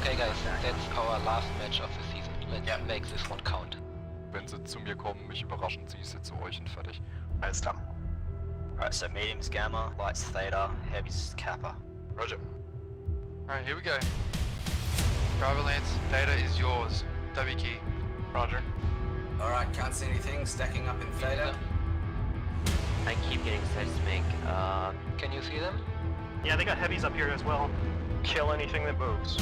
Okay guys, that's our last match of the season. Let's make this one count. Wenn sie zu mir kommen, mich überraschen, ziehe ich sie zu euch und fertig. Alles klar. Alright, so medium's Gamma, light's Theta, heavy's Kappa. Roger. Alright, here we go. Driver Lance, Theta is yours. W key. Roger. Alright, can't see anything. Stacking up in Theta. I keep getting seismic. Can you see them? Yeah, they got heavies up here as well. Kill anything that moves.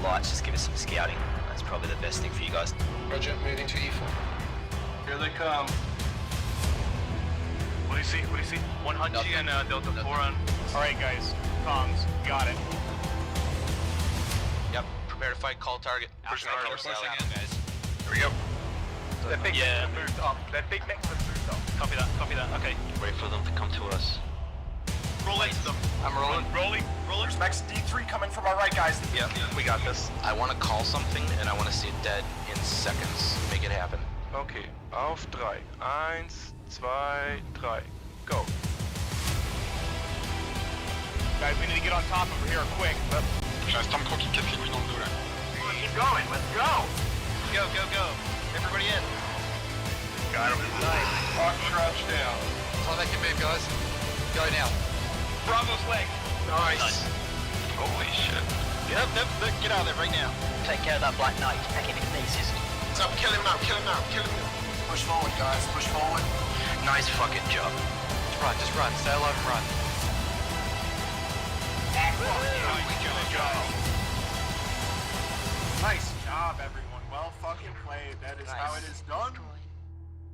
Lights, just give us some scouting. That's probably the best thing for you guys. Roger, moving to E4. Here they come. What do you see? What do you see? 100 and Delta 4 on. Alright guys, comms, got it. Yep, prepare to fight, call target. Pushing on, pushing again, guys. Here we go. That big mix moved up. That big mix has moved up. Copy that, okay. Wait for them to come to us. Roll into them. I'm rolling. Rolling. There's Max D3 coming from our right, guys. Yeah, we got this. I want to call something and I want to see it dead in seconds. Make it happen. Okay, auf 3. 1, 2, 3. Go. Guys, we need to get on top over here quick. Reste un croquis qui figure dans le dos là. Keep going, let's go. Go, go, go. Everybody in. Got him. Nice. Rock crouch down. That's all they can move, guys. Go now. Bravo's leg. Nice. Holy shit. Yep, get out of there right now. Take care of that Black Knight, pecking his nieces. What's up? Kill him now, kill him now, kill him now. Push forward, guys, push forward. Nice fucking job. Just run. Stay alive and run. Nice job, everyone. Well fucking played. That is how it is done.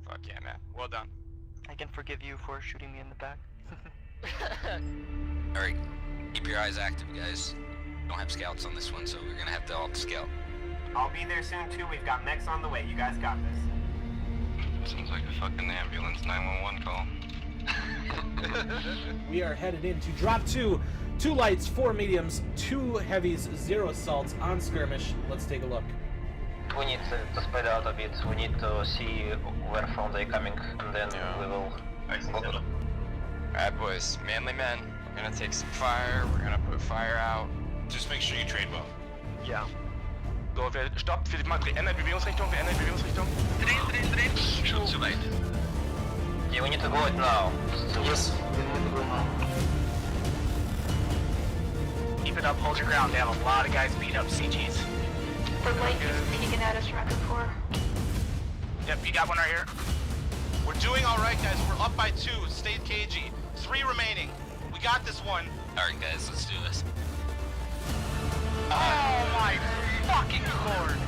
Fuck yeah, man. Well done. I can forgive you for shooting me in the back. Alright, keep your eyes active, guys. Don't have scouts on this one, so we're gonna have to all scout. I'll be there soon too. We've got mechs on the way. You guys got this. Seems like a fucking ambulance 911 call. We are headed into drop 2. 2 lights, 4 mediums, 2 heavies, 0 assaults on skirmish. Let's take a look. We need to spread out a bit. We need to see where from they're coming, and then we will. Alright, boys. Manly men. We're gonna take some fire. We're gonna put fire out. Just make sure you trade well. Yeah. So, wer stoppt, wir ändern Bewegungsrichtung, Schon zu weit. Yeah, we need to go it now. Yes, we need to go now. Keep it up, hold your ground. They have a lot of guys beat up CGs. The light is peeking at us from Echo 4. Yep, you got one right here. We're doing alright, guys. We're up by 2. Stay cagey. 3 remaining. We got this one. Alright, guys, let's do this. Oh my fucking lord!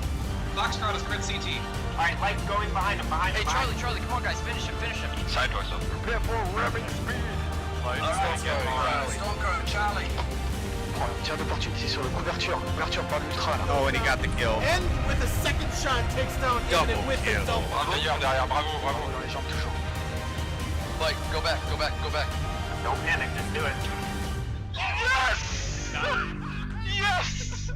Foxtrot is red CT. Alright, light's going behind him, Hey, Charlie, come on, guys. Finish him. Side doors up. Prepare for revving speed. Alright, Don't go, Charlie. Tir d'opportunité sur le couverture par l'ultra là. Oh, and he got the kill. And with a second shot, takes down Double with the double. D'ailleurs, derrière, bravo. Dans les jambes toujours. Like, go back. Don't panic, just do it. Yes! Yes!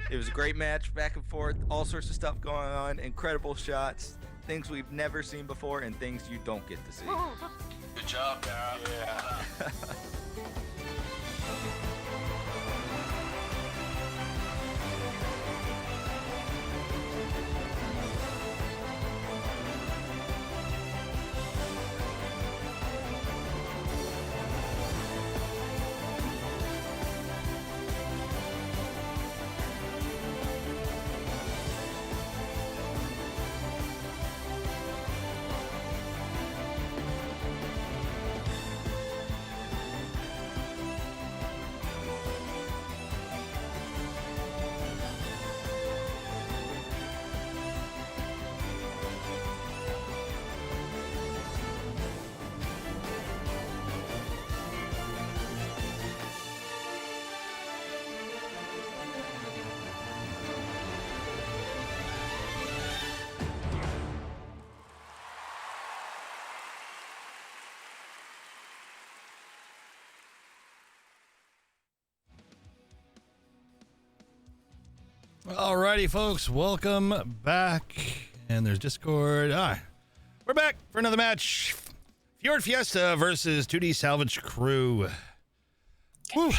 It was a great match, back and forth, all sorts of stuff going on, incredible shots, things we've never seen before, and things you don't get to see. Good job, Dara. Yeah. Alrighty, folks, welcome back. And there's Discord. We're back for another match. FJRD Fiesta versus 2D Salvage crew. Woo.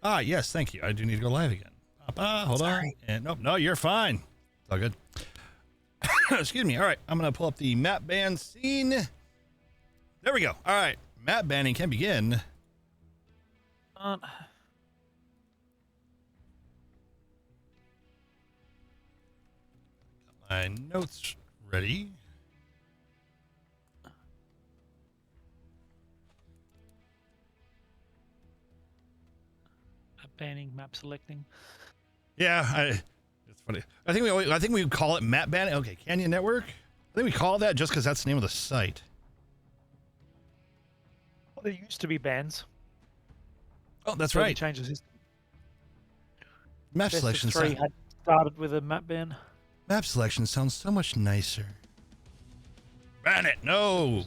Ah, yes, thank you. I do need to go live again. Hold on. And nope, no, you're fine. It's all good. Excuse me. All right, I'm gonna pull up the map ban scene. There we go. All right, map banning can begin. My notes ready. Banning, map selecting. Yeah, it's funny. I think we call it map banning. Okay, Canyon Network. I think we call it that just because that's the name of the site. Well, there used to be bans. Oh, that's So right. Changes. Map Best selection. of 3 had started with a map ban. Map selection sounds so much nicer. Ban it. No.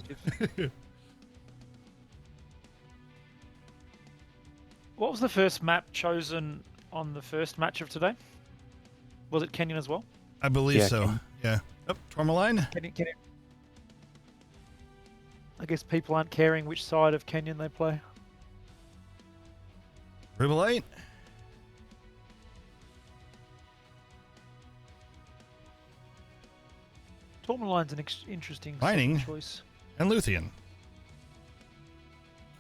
What was the first map chosen on the first match of today? Was it Canyon as well? I believe so. Canyon. Yeah. Oh, Tourmaline. Canyon. I guess people aren't caring which side of Canyon they play. Rubelite. Tourmaline's an interesting Mining. choice. And Luthien.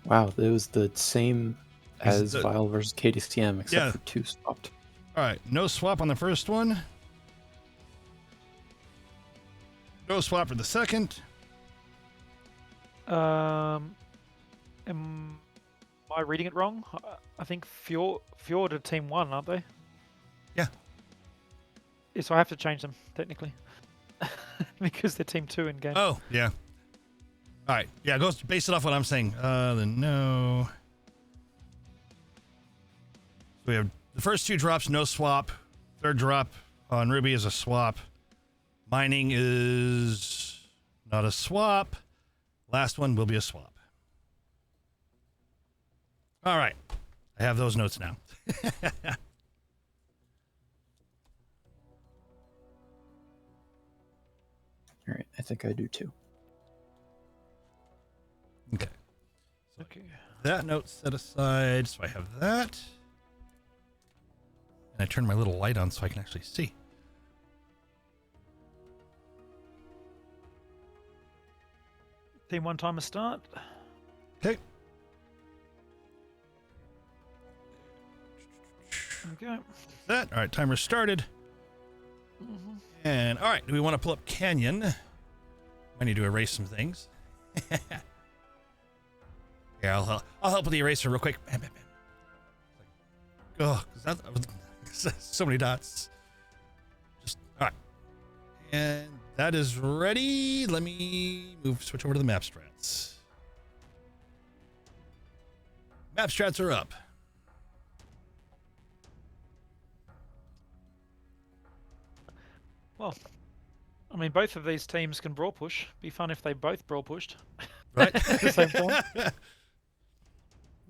Wow, it was the same as the- Vile versus KDCM, except Yeah. for 2 swapped. All right. No swap on the first one. No swap for the second. Am I reading it wrong? I think Fjord are team 1, aren't they? Yeah. Yeah, so I have to change them, technically. Because they're team 2 in game. Oh, yeah. All right. Yeah, go base it off what I'm saying. Then no. So we have the first 2 drops, no swap. Third drop on Ruby is a swap. Mining is not a swap. Last one will be a swap. All right. I have those notes now. All right, I think I do too. Okay. So Okay. that note set aside, so I have that. And I turn my little light on so I can actually see. Team 1 timer start. Okay. Okay. That. All right, timer started. And all right, do we want to pull up Canyon? I need to erase some things. Yeah, I'll help with the eraser real quick. Bam, bam, bam. Oh, that was so many dots. Just all right, and that is ready. Let me switch over to the map strats. Map strats are up. Well, I mean, both of these teams can brawl push. Be fun if they both brawl pushed. Right? At the same time.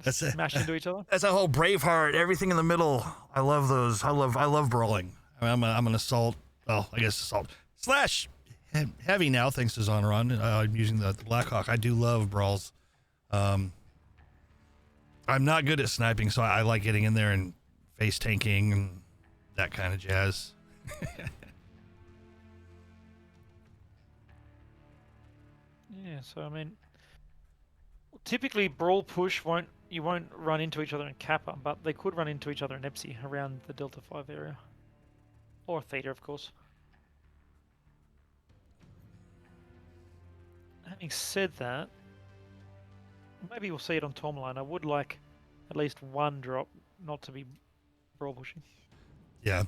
That's it. Smash into each other. That's a whole Braveheart. Everything in the middle. I love those. I love brawling. I mean, I'm an assault. Well, I guess assault / heavy now. Thanks to Zonaron. I'm using the Blackhawk. I do love brawls. I'm not good at sniping, so I like getting in there and face tanking and that kind of jazz. Yeah, so I mean, typically brawl push you won't run into each other in Kappa, but they could run into each other in Epsi around the Delta 5 area. Or Theta, of course. Having said that, maybe we'll see it on Tourmaline. I would like at least one drop not to be brawl pushing. Yeah.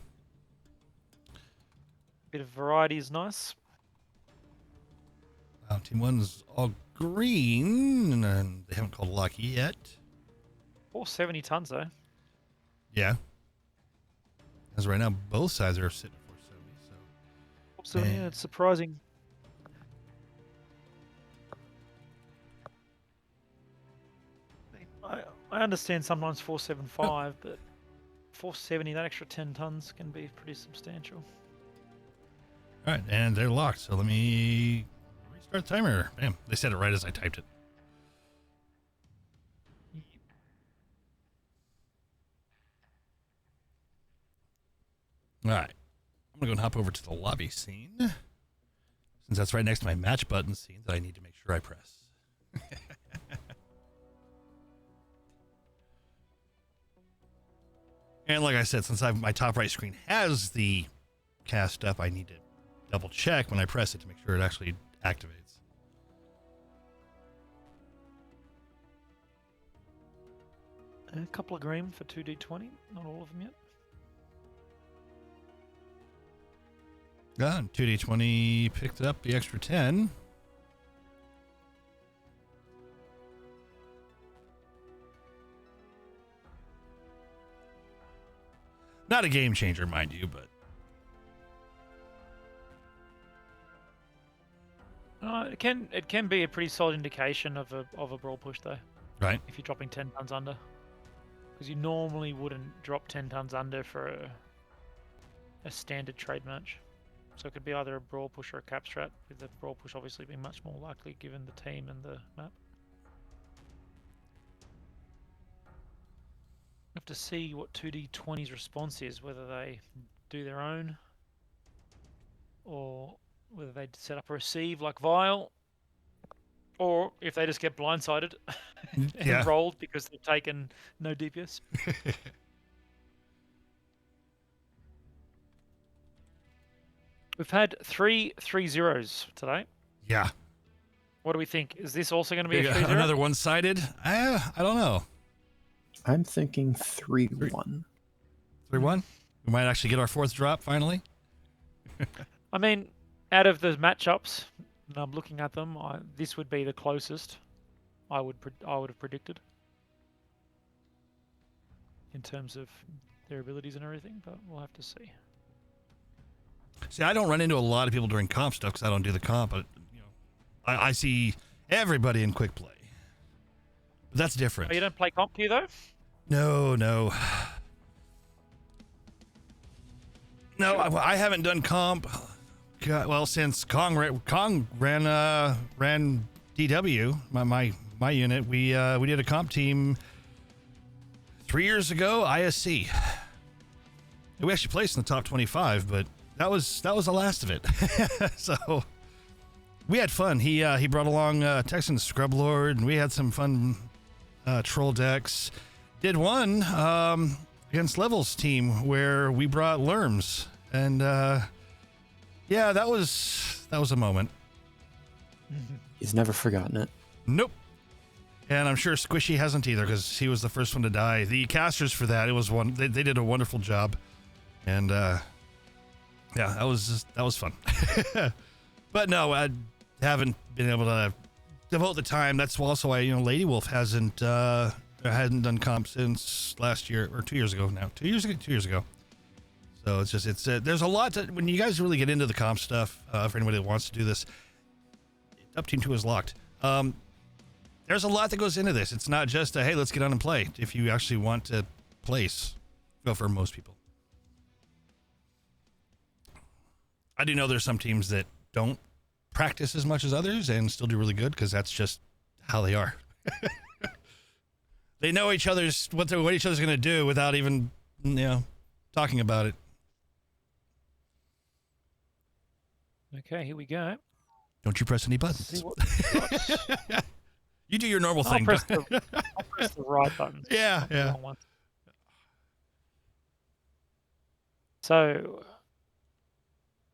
Bit of variety is nice. Team 1 is all green, and they haven't called lucky yet. 470 tons, though. Yeah. As right now, both sides are sitting at 470. So yeah, it's surprising. I understand sometimes 475, but 470, that extra 10 tons can be pretty substantial. All right, and they're locked. So let me restart the timer. Bam, they said it right as I typed it. All right. I'm going to go and hop over to the lobby scene, since that's right next to my match button scene that I need to make sure I press. And like I said, since my top right screen has the cast up, I need to double check when I press it to make sure it actually activates. A couple of green for 2d20, not all of them yet. Yeah, 2d20 picked up the extra 10. Not a game changer, mind you, but it can be a pretty solid indication of a brawl push though. Right. If you're dropping 10 tons under, because you normally wouldn't drop 10 tons under for a standard trade match. So it could be either a brawl push or a cap strat, with the brawl push obviously being much more likely given the team and the map. Have to see what 2d20's response is, whether they do their own or whether they set up a receive like Vile, or if they just get blindsided and rolled because they've taken no DPS. We've had 3 3-0s today. Yeah. What do we think? Is this also going to be a 3-0? Another one-sided? I don't know. I'm thinking 3-1. 3-1? We might actually get our fourth drop finally. I mean, out of the matchups, and I'm looking at them, this would be the closest I would have predicted in terms of their abilities and everything, but we'll have to see. See, I don't run into a lot of people during comp stuff because I don't do the comp, but I see everybody in quick play. But that's different. Oh, you don't play comp, do you, though? No. No, I haven't done comp. Well, since Kong ran DW, my unit, we did a comp team 3 years ago, ISC. We actually placed in the top 25, but that was the last of it. So we had fun. He brought along Texan Scrublord, and we had some fun troll decks. Did one against Level's team where we brought Lerms, and yeah, that was a moment. He's never forgotten it. Nope. And I'm sure Squishy hasn't either, because he was the first one to die. The casters for that, they did a wonderful job, and yeah, that was fun. But no, I haven't been able to devote the time. That's also why Lady Wolf hasn't done comp since last year or 2 years ago now. 2 years ago. So it's there's a lot to, when you guys really get into the comp stuff. For anybody that wants to do this, Up Team 2 is locked. There's a lot that goes into this. It's not just hey, let's get on and play. If you actually want to place, well, for most people. I do know there's some teams that don't practice as much as others and still do really good, because that's just how they are. They know what each other's going to do without even talking about it. Okay, here we go. Don't you press any buttons. You do your normal thing. I'll press the right buttons. Yeah. So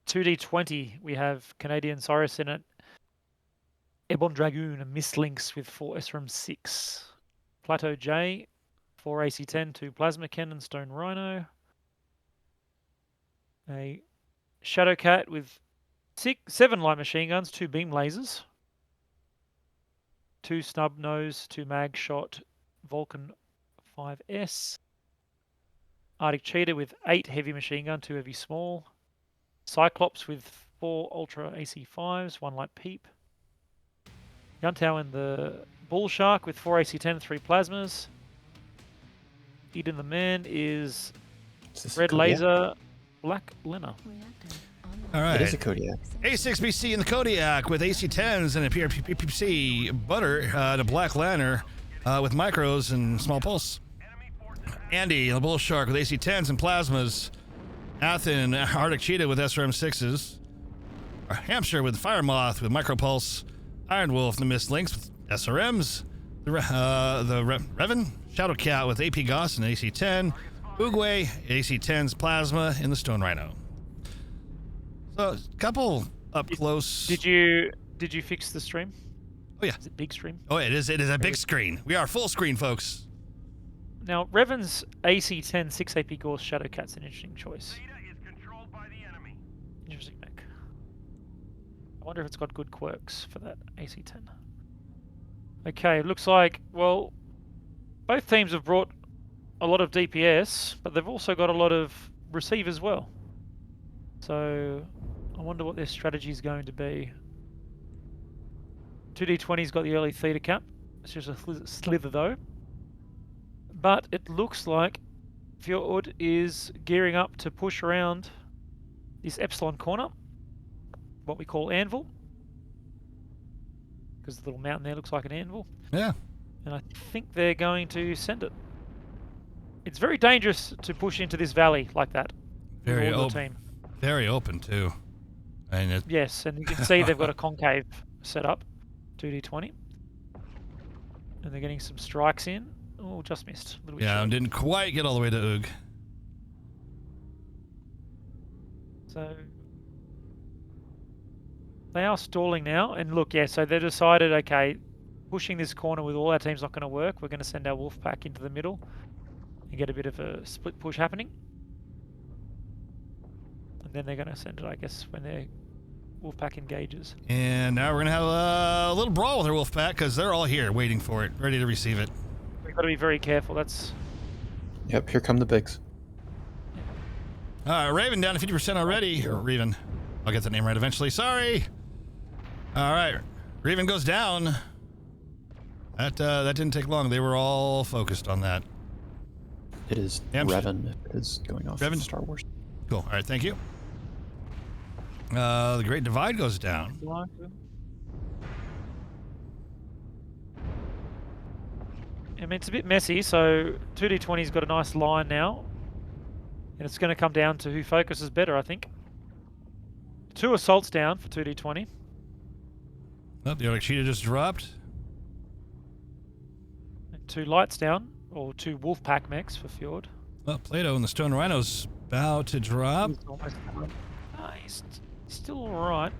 2d20, we have Canadian Cyrus in it, Ebon Dragoon, and Miss Lynx with 4 SRM 6. Plateau J, 4 AC10, 2 Plasma Cannon, Stone Rhino. A Shadow Cat with 7 light machine guns, 2 beam lasers, 2 Snub Nose, 2 Mag Shot, Vulcan 5S. Arctic Cheetah with 8 heavy machine gun, 2 heavy small. Cyclops with 4 Ultra AC5s, 1 light peep. Yuntao in the Bull Shark with 4 AC10, 3 plasmas. Eden the Man is Red Laser, Black Lena. All right. It is a Kodiak. A6BC in the Kodiak with AC10s and a PRPC Butter, and a Black Lantern with micros and small pulse. Andy in the Bull Shark with AC10s and plasmas. Athen, Arctic Cheetah with SRM6s. Hampshire with Fire Moth with Micropulse. Iron Wolf, the Mist Lynx with SRMs. The Revan, Shadow Cat with AP Goss and AC-10. Oogway, AC-10's Plasma in the Stone Rhino. So, a couple up close. Did you fix the stream? Oh yeah. Is it big stream? Oh, it is a big screen. We are full screen, folks. Now, Revan's AC-10 6 AP Gorse Shadow Cat's an interesting choice. Interesting mech. I wonder if it's got good quirks for that AC-10. Okay, looks like, well, both teams have brought a lot of DPS, but they've also got a lot of receive as well. So, I wonder what their strategy is going to be. 2D20's got the early theta cap. It's just a slither though. But it looks like Fjord is gearing up to push around this Epsilon corner, what we call anvil, because the little mountain there looks like an anvil. Yeah. And I think they're going to send it. It's very dangerous to push into this valley like that. Very open. open. Very open too. And yes, and you can see they've got a concave set up, 2D20, and they're getting some strikes in. Oh, just missed. A little bit short. Didn't quite get all the way to Oog. So they are stalling now, and look, yeah, so they decided, okay, pushing this corner with all our teams not going to work. We're going to send our wolf pack into the middle and get a bit of a split push happening. And then they're going to send it, I guess, when their wolf pack engages. And now we're going to have a little brawl with our wolf pack because they're all here waiting for it, ready to receive it. We've got to be very careful. That's... Yep, here come the bigs. All right, Raven down to 50% already. Or Raven. I'll get the name right eventually. Sorry. All right. Raven goes down. That didn't take long. They were all focused on that. It is Revan. It is going off Revan? Star Wars. Cool. All right, thank you. The Great Divide goes down. I mean, it's a bit messy, so 2D20's got a nice line now. And it's going to come down to who focuses better, I think. 2 assaults down for 2D20. Oh, the Arctic Cheetah just dropped. And 2 lights down, or 2 wolf pack mechs for Fjord. Well, Plato and the Stone Rhino's about to drop. He's almost done. He's still alright.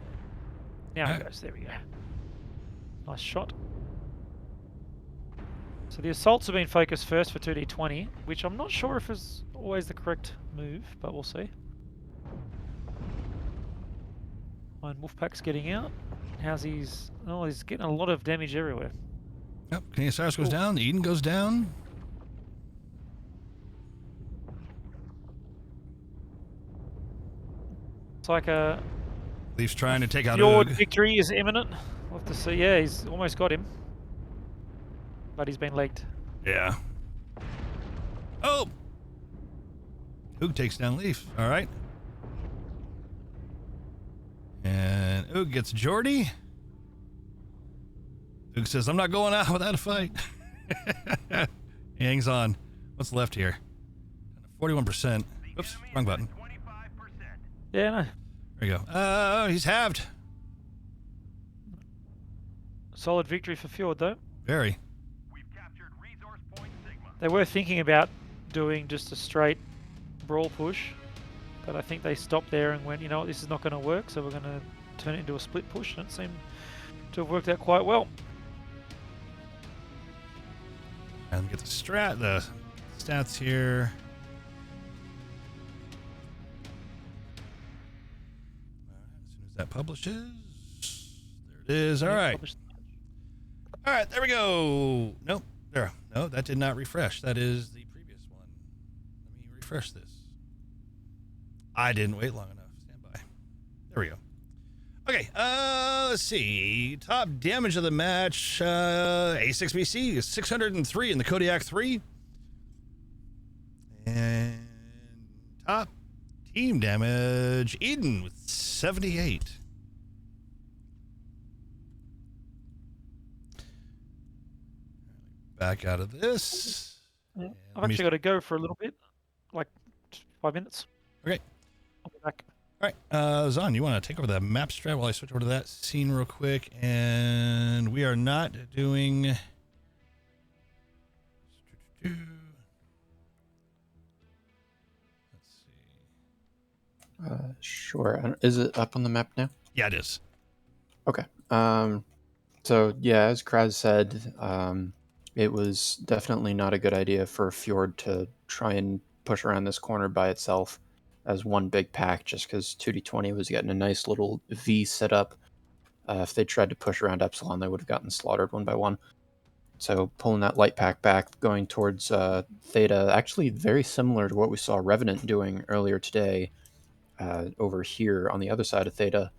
Now he goes, there we go. Nice shot. So the assaults have been focused first for 2D20, which I'm not sure if is always the correct move, but we'll see. Mine Wolfpack's getting out. How's he's... Oh, he's getting a lot of damage everywhere. Yep, Canadian goes down, Eden goes down. It's like a... Leaf's trying to take out Fjord Oog. victory is imminent. We'll have to see. Yeah, he's almost got him. But he's been legged. Yeah. Oh! Oog takes down Leaf. All right. And Oog gets Jordy. Oog says, I'm not going out without a fight. He hangs on. What's left here? 41%. Oops, wrong button. Yeah, no. There you go. He's halved. Solid victory for Fjord, though. Very. They were thinking about doing just a straight brawl push, but I think they stopped there and went, you know what, this is not going to work, so we're going to turn it into a split push, and it seemed to have worked out quite well. And get the stats here. As soon as that publishes, there it is. All right. All right, there we go. Nope, there. No, that did not refresh. That is the previous one. Let me refresh this. I didn't wait long enough. Stand by. There we go. Okay, let's see. Top damage of the match, A6BC is 603 in the Kodiak 3. And top team damage, Eden with 78. Back out of this. Yeah, I've actually got to go for a little bit, like 5 minutes. Okay. I'll be back. All right, Zon, you want to take over the map strat while I switch over to that scene real quick? And we are not doing. Let's see. Sure. Is it up on the map now? Yeah, it is. Okay. So yeah, as Kraz said, it was definitely not a good idea for Fjord to try and push around this corner by itself as one big pack, just because 2D20 was getting a nice little V set up. If they tried to push around Epsilon, they would have gotten slaughtered one by one. So pulling that light pack back, going towards Theta, actually very similar to what we saw Revenant doing earlier today over here on the other side of Theta,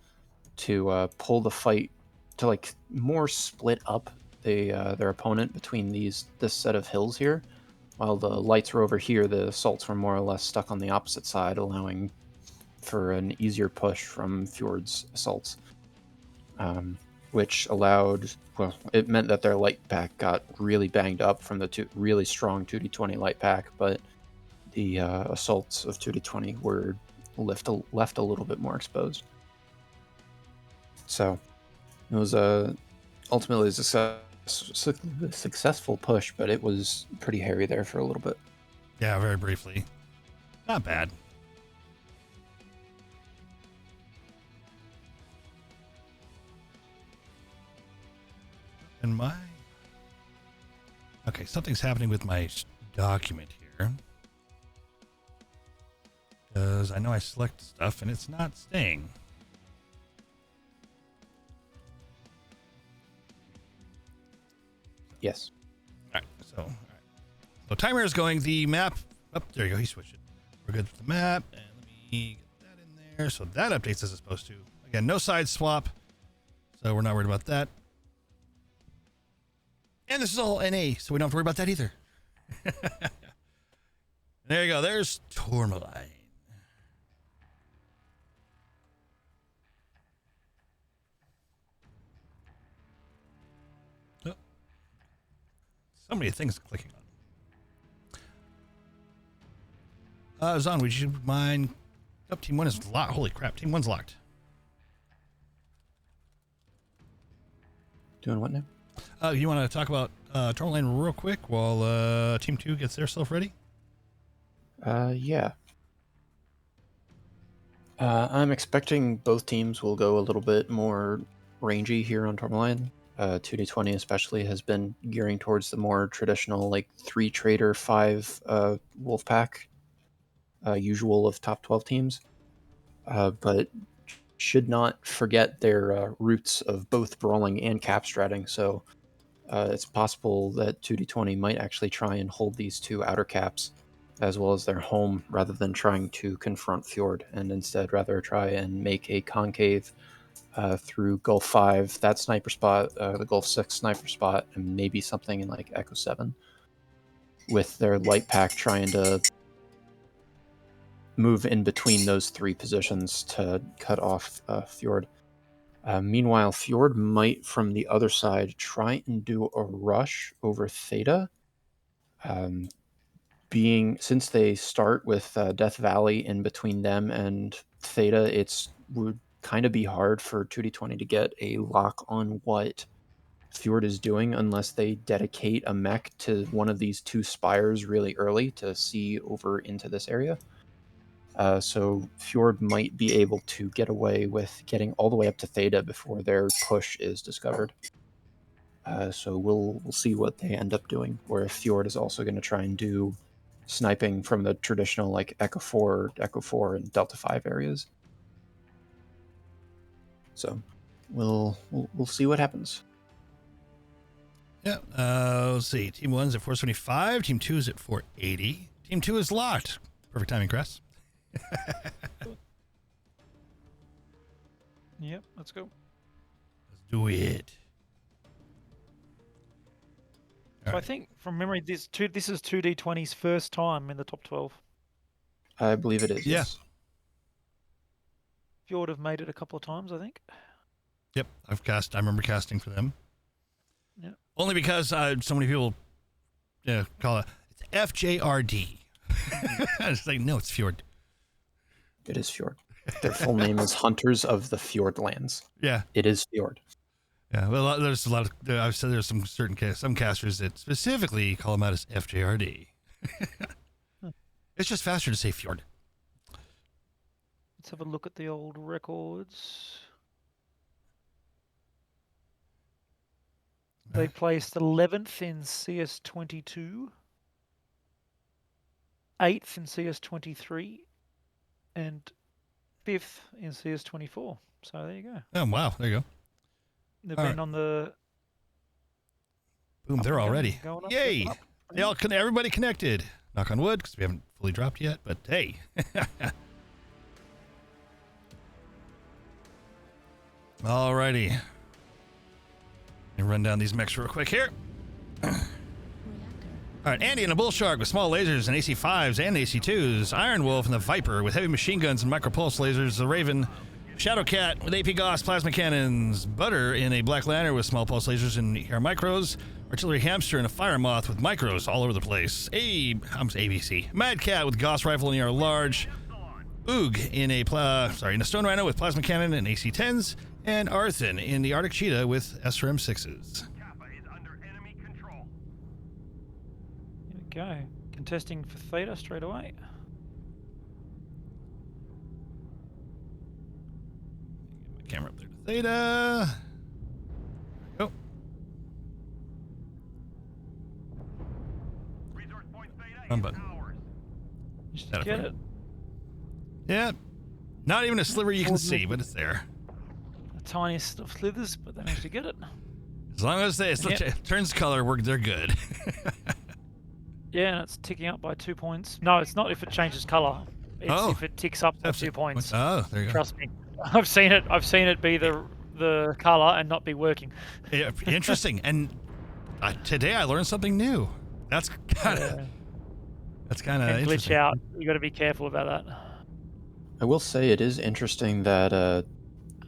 to pull the fight to like more split up their opponent between this set of hills here. While the lights were over here, the assaults were more or less stuck on the opposite side, allowing for an easier push from Fjord's assaults. Which allowed, well, it meant that their light pack got really banged up from the really strong 2D20 light pack, but the assaults of 2D20 were left a little bit more exposed. So it was ultimately a successful push, but it was pretty hairy there for a little bit. Yeah, very briefly. Not bad. And okay, something's happening with my document here. Because I know I select stuff and it's not staying. Yes. All right. So timer is going. The map. Oh, there you go. He switched it. We're good with the map. And let me get that in there. So that updates as it's supposed to. Again, no side swap. So we're not worried about that. And this is all NA, so we don't have to worry about that either. There you go. There's Tourmaline. Oh. So many things clicking on. Zon, would you mind? Oh, Team 1 is locked. Holy crap. Team 1's locked. Doing what now? You want to talk about Tourmaline real quick while Team 2 gets their stuff ready? Yeah. I'm expecting both teams will go a little bit more rangy here on Tourmaline. 2D20 especially has been gearing towards the more traditional, like 3 trader, 5 wolf pack, usual of top 12 teams. But should not forget their roots of both brawling and cap stratting. So it's possible that 2D20 might actually try and hold these 2 outer caps as well as their home, rather than trying to confront Fjord, and instead rather try and make a concave through Gulf 5, that sniper spot, the Gulf 6 sniper spot, and maybe something in like Echo 7, with their light pack trying to move in between those 3 positions to cut off Fjord. Meanwhile, Fjord might, from the other side, try and do a rush over Theta. Since they start with Death Valley in between them and Theta, would kind of be hard for 2D20 to get a lock on what Fjord is doing unless they dedicate a mech to one of these 2 spires really early to see over into this area. So Fjord might be able to get away with getting all the way up to Theta before their push is discovered. So we'll see what they end up doing, or if Fjord is also going to try and do sniping from the traditional like Echo 4, and Delta 5 areas. So we'll see what happens. Yeah, let's see. Team 1's at 475. Team 2 is at 480. Team 2 is locked. Perfect timing, Cress. Yep, let's go. Let's do it. So I think from memory, this is 2D20's first time in the top 12. I believe it is. Yeah. Yes. Fjord have made it a couple of times, I think. Yep, I remember casting for them. Yeah. Only because so many people call it FJRD. I was like, no, it's Fjord. It is Fjord. Their full name is Hunters of the Fjordlands. Yeah. It is Fjord. Yeah, well, there's a lot of. I've said there's some some casters that specifically call them out as FJRD. It's just faster to say Fjord. Let's have a look at the old records. They placed 11th in CS22, 8th in CS23, and 5th in CS24. So there you go. Oh, wow. There you go. They've All been right. on the... Boom, they're all ready. Going up, Yay! going up. They all everybody connected. Knock on wood, because we haven't fully dropped yet, but hey. Alrighty. Let me run down these mechs real quick here. Alright, Andy and a Bull Shark with small lasers and AC5s and AC2s. Iron Wolf and the Viper with heavy machine guns and micropulse lasers. The Raven, Shadowcat with AP Gauss plasma cannons. Butter in a Black Lantern with small pulse lasers and air micros. Artillery Hamster and a Fire Moth with micros all over the place. ABC. Mad Cat with Gauss rifle and AR large. Oog in a Stone Rhino with plasma cannon and AC10s. And Arthen in the Arctic Cheetah with SRM6s. Here we go. Contesting for Theta straight away. Camera up there to Theta. Go. Run button. Just get it. Yeah. Not even a sliver you can see, but it's there. The tiniest of slithers, but they managed to get it. As long as it turns color, they're good. Yeah, and it's ticking up by 2 points. No, it's not if it changes color. It's if it ticks up by 2 points. Oh, there you go. Trust me. I've seen it be the color and not be working. Yeah, interesting. And today I learned something new. That's kind of And interesting. glitch out. You got to be careful about that. I will say it is interesting that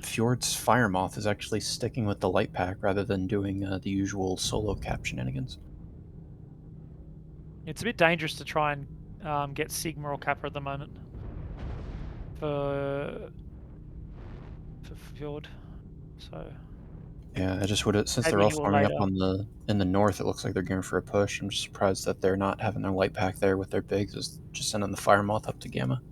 Fjord's Fire Moth is actually sticking with the light pack rather than doing the usual solo cap shenanigans. It's a bit dangerous to try and get Sigma or Kappa at the moment for Fjord. So Yeah, I just would have, since maybe they're all he will farming up later. in the north, it looks like they're going for a push. I'm just surprised that they're not having their light pack there with their bigs, just sending the Fire Moth up to Gamma.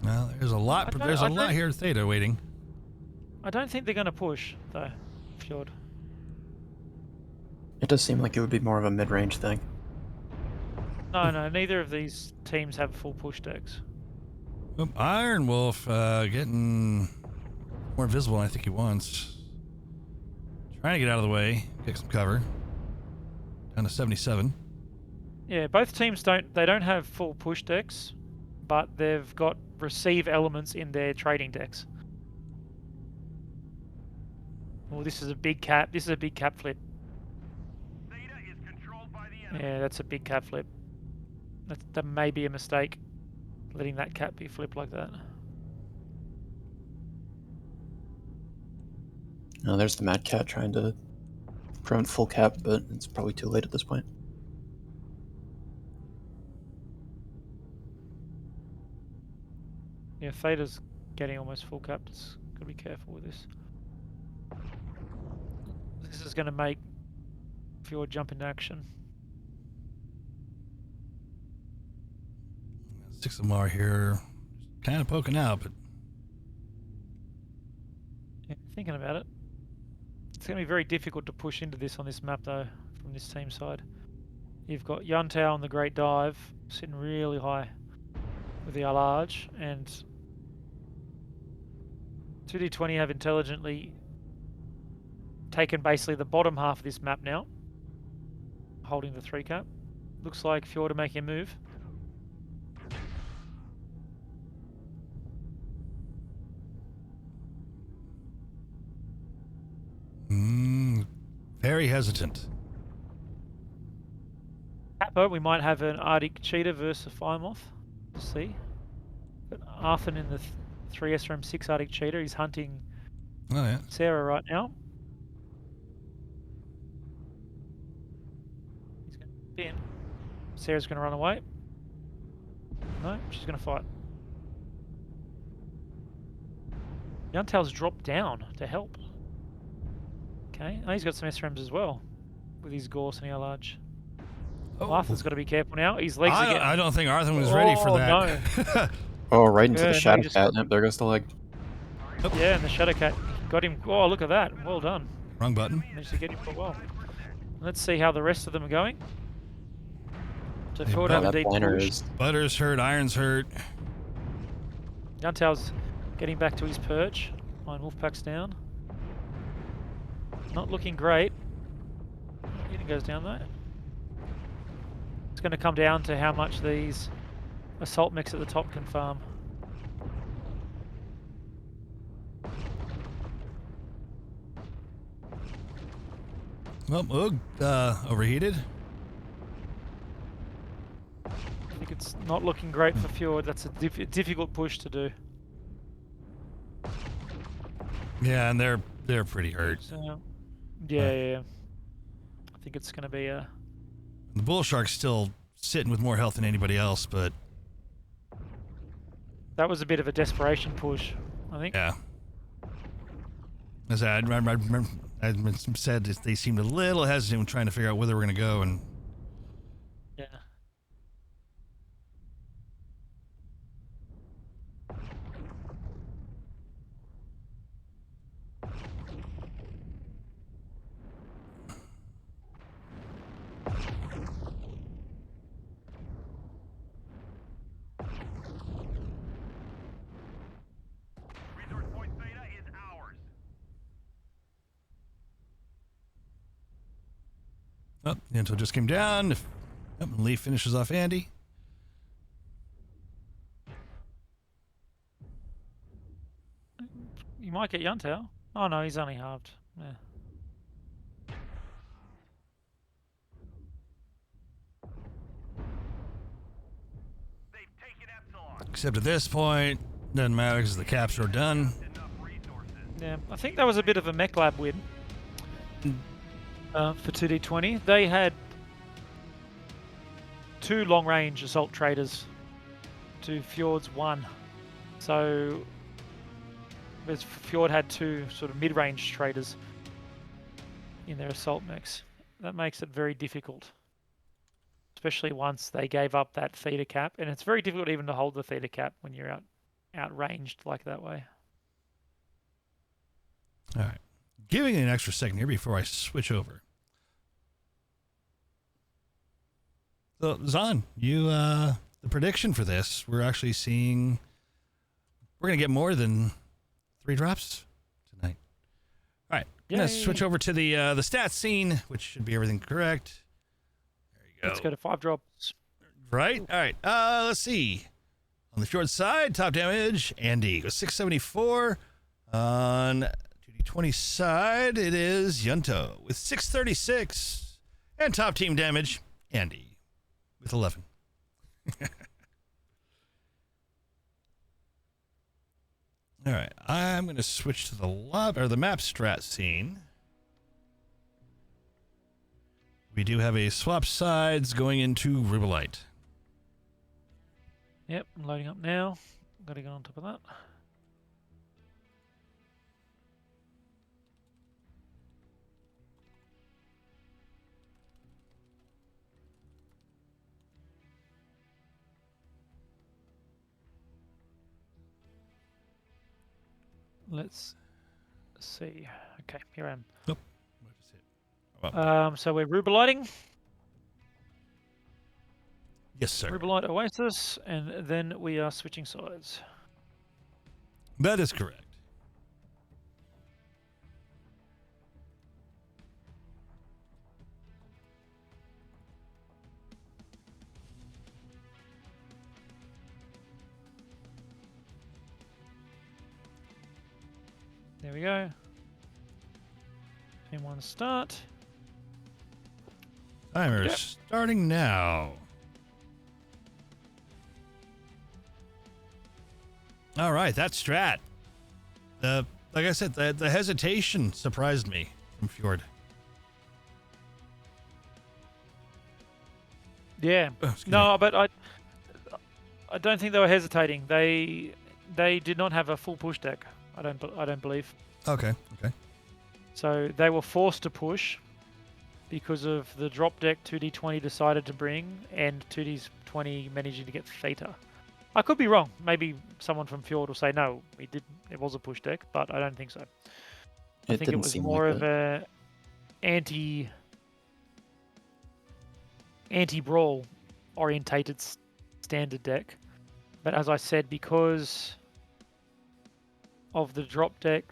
Well, there's a lot. There's a lot here. Theta waiting. I don't think they're going to push though, Fjord. It does seem like it would be more of a mid-range thing. No, neither of these teams have full push decks. Oop, Iron Wolf getting more visible than I think he wants. Trying to get out of the way, get some cover. Down to 77. Yeah, both teams don't have full push decks, but they've got receive elements in their trading decks. Oh, this is a big cap. This is a big cap flip. Yeah, that's a big cap flip. That may be a mistake, letting that cap be flipped like that. Now there's the Mad Cat trying to prevent full cap, but it's probably too late at this point. Yeah, Theta's getting almost full capped. It's got to be careful with this. This is going to make Fjord jump into action. 6 of them are here. Kind of poking out, but... Yeah, thinking about it. It's going to be very difficult to push into this on this map, though, from this team side. You've got Yuntao on the Great Dive, sitting really high with the large, and 2D20 have intelligently taken basically the bottom half of this map now, holding the 3 cap. Looks like Fjord are making a move. Very hesitant. Kappa, we might have an Arctic Cheetah versus a Fire Moth. We'll see. But Arthur in the 3 SRM6 Arctic Cheetah, he's hunting Oh, yeah. Sarah right now. in. Sarah's going to run away. No, she's going to fight. Yuntail's dropped down to help. Okay, oh, he's got some SRMs as well with his Gorse and large. Oh. Arthur's got to be careful now. His legs are getting... I don't think Arthur was ready for that. No. Oh, right into Yeah, the no, Shadow just Cat. got- Yep, there goes the leg. Yeah, and the Shadow Cat got him. Oh, look at that. Well done. Wrong button. Managed to get him for well. Let's see how the rest of them are going. So Fjord have indeed pushed. Butter's hurt, Iron's hurt. Yuntail's getting back to his perch. Iron Wolfpack's down. Not looking great. It goes down though. It's going to come down to how much these assault mechs at the top can farm. Well, Oog, overheated. I think it's not looking great for Fjord. That's a difficult push to do. Yeah, and they're pretty hurt. So, yeah. I think it's going to be a... The Bull Shark's still sitting with more health than anybody else, but... That was a bit of a desperation push, I think. Yeah. As I remember, I said they seemed a little hesitant when trying to figure out where they were going to go, and... Yeah. Oh, Yanto just came down. And Lee finishes off Andy. You might get Yuntail. Oh no, he's only halved. Yeah. Except at this point, doesn't matter because the caps are done. Yeah, I think that was a bit of a mech lab win for 2D20. They had 2 long-range assault traders to Fjord's 1. So Fjord had 2 sort of mid-range traders in their assault mechs. That makes it very difficult, especially once they gave up that theater cap, and it's very difficult even to hold the theater cap when you're outranged like that way. All right, giving it an extra second here before I switch over. So Zahn, you the prediction for this, we're actually seeing we're gonna get more than 3 drops tonight. All right, I'm gonna switch over to the stats scene, which should be everything correct. There you go. Let's go to 5 drops. Right. All right. Let's see. On the Fjord side, top damage, Andy with 674. On 2D20 side, it is Yunto with 636. And top team damage, Andy with 11. All right. I'm going to switch to the map strat scene. We do have a swap sides going into Rubelite. Yep, I'm loading up now. Got to go on top of that. Let's see. Okay, here I am. Nope. Oh. So we're Rubeliting. Yes, sir. Rubelite Oasis, and then we are switching sides. That is correct. There we go. Team 1 start. Timer starting now. All right, that's strat. Like I said, the hesitation surprised me from Fjord. Yeah. No, but I don't think they were hesitating. They did not have a full push deck. I don't believe. Okay. So they were forced to push because of the drop deck 2D20 decided to bring and 2D20 managing to get Theta. I could be wrong. Maybe someone from Fjord will say no, it was a push deck, but I don't think so. I think it was more of a anti-brawl orientated standard deck. But as I said, because of the drop deck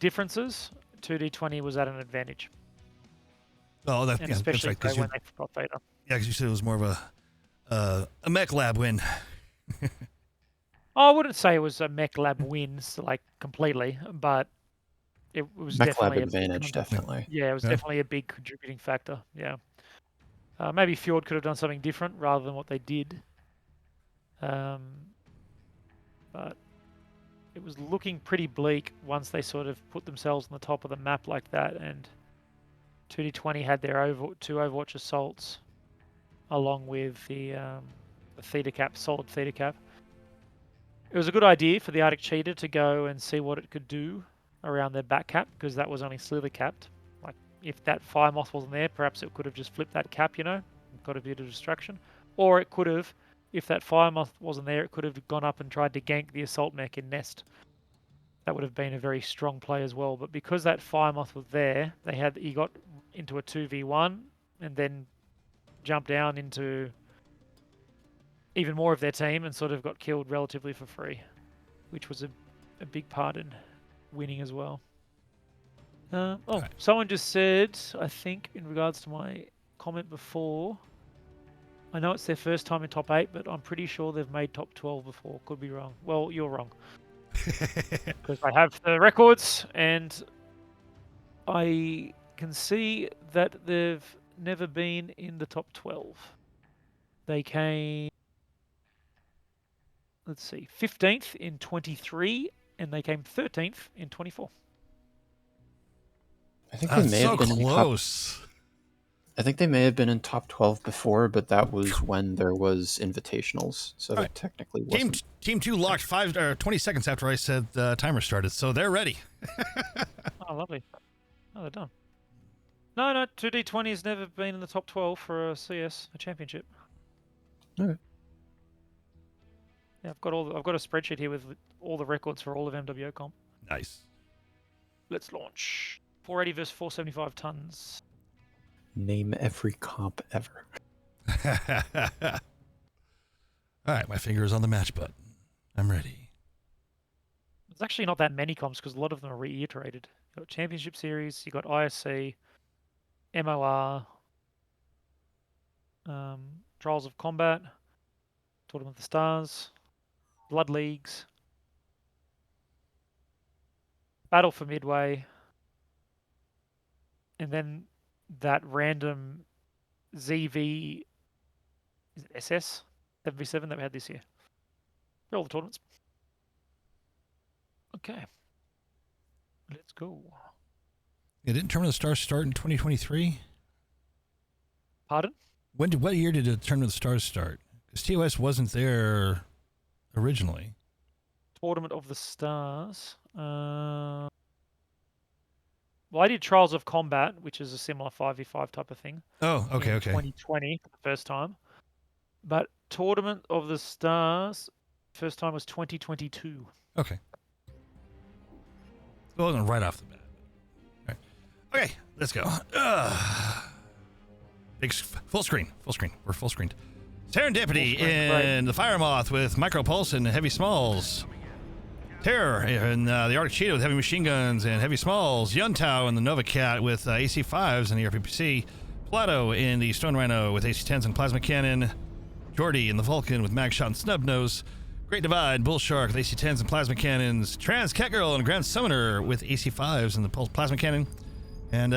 differences, 2D20 was at an advantage. Oh, and especially that's right, when they got Theta. Yeah, because you said it was more of a mech lab win. I wouldn't say it was a mech lab win, like completely, but it was Mech definitely lab advantage, definitely. Yeah, it was definitely a big contributing factor. Yeah, maybe Fjord could have done something different rather than what they did. But it was looking pretty bleak once they sort of put themselves on the top of the map like that, and 2D20 had their two Overwatch assaults, along with the Theta cap, solid Theta cap. It was a good idea for the Arctic Cheetah to go and see what it could do around their back cap, because that was only slither capped. Like, if that Fire Moth wasn't there, perhaps it could have just flipped that cap, got a bit of distraction. Or it could have, if that Fire Moth wasn't there, it could have gone up and tried to gank the Assault Mech in Nest. That would have been a very strong play as well. But because that Fire Moth was there, he got into a 2v1 and then jumped down into even more of their team and sort of got killed relatively for free, which was a big part in winning as well. Someone just said, I think, in regards to my comment before, I know it's their first time in top 8, but I'm pretty sure they've made top 12 before. Could be wrong. Well, you're wrong. Because I have the records, and I can see that they've never been in the top 12. They came, let's see, 15th in 23, and they came 13th in 24. I think they may have been close. I think they may have been in top 12 before, but that was when there was invitationals, so that technically wasn't. Team 2 locked 20 seconds after I said the timer started, so they're ready. Oh, lovely. Oh, they're done. No, 2D20 has never been in the top 12 for a CS, a championship. Okay. Yeah, I've got a spreadsheet here with all the records for all of MWO comp. Nice. Let's launch. 480 versus 475 tons. Name every comp ever. All right, my finger is on the match button. I'm ready. There's actually not that many comps because a lot of them are reiterated. You got Championship Series, you got ISC, MOR, Trials of Combat, Tournament of the Stars, Blood Leagues, Battle for Midway, and then that random ZV SS 7v7 that we had this year. For all the tournaments. Okay. Let's go. Yeah, didn't Tournament of the Stars start in 2023? Pardon? What year did the Tournament of the Stars start? Because TOS wasn't there originally. Tournament of the Stars. Well, I did Trials of Combat, which is a similar 5v5 type of thing. Oh, okay. 2020 for the first time. But Tournament of the Stars, first time was 2022. Okay. It wasn't right off the bat. All right. Okay, let's go. Big full screen. We're full screened. Serendipity in the Fire Moth with Micro Pulse and Heavy Smalls. Terror in the Arctic Cheetah with heavy machine guns and heavy smalls. Yuntao in the Nova Cat with AC5s and the RPPC. Plato in the Stone Rhino with AC10s and plasma cannon. Jordy in the Vulcan with mag shot and snub nose. Great Divide, Bull Shark with AC10s and plasma cannons. Trans Catgirl and Grand Summoner with AC5s and the plasma cannon. And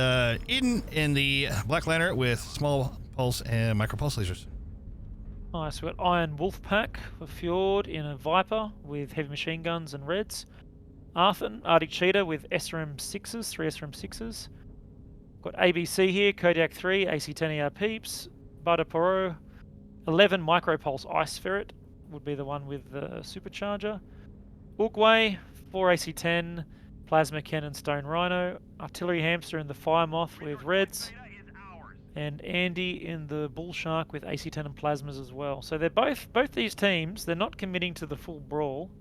Eden in the Black Lantern with small pulse and micro pulse lasers. Nice, we've got Iron Wolfpack for Fjord in a Viper with heavy machine guns and reds. Arthur, Arctic Cheetah with SRM6s, 3 SRM6s. Got ABC here, Kodiak 3, AC10 ER Peeps. Butter Poro, 11 Micropulse Ice Ferret would be the one with the supercharger. Uruguay, 4 AC-10, Plasma Cannon Stone Rhino, Artillery Hamster in the Fire Moth with Reds, and Andy in the Bull Shark with AC-10 and Plasmas as well. So they're both these teams, they're not committing to the full brawl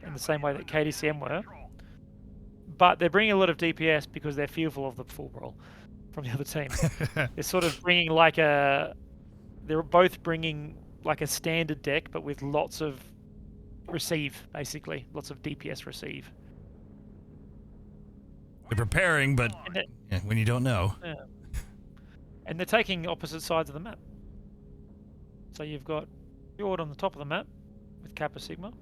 in the same way that KDCM were, but they're bringing a lot of DPS because they're fearful of the full brawl from the other team. They're sort of bringing like they're both bringing like a standard deck, but with lots of receive, basically. Lots of DPS receive. They're preparing, but when you don't know. Yeah. And they're taking opposite sides of the map. So you've got Fjord on the top of the map with Kappa Sigma.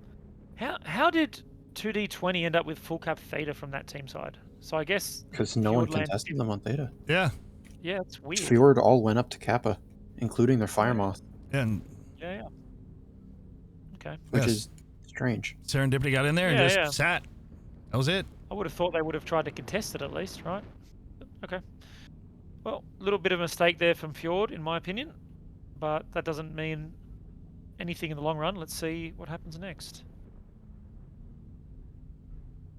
How did 2D20 end up with full cap Theta from that team side? So I guess... Because no one contested them on Theta. Yeah. Yeah, it's weird. Fjord all went up to Kappa, including their Fire Moth. And yeah. Okay. Which is strange. Serendipity got in there and just sat. That was it. I would have thought they would have tried to contest it at least, right? Okay. Well, a little bit of a mistake there from Fjord, in my opinion. But that doesn't mean anything in the long run. Let's see what happens next.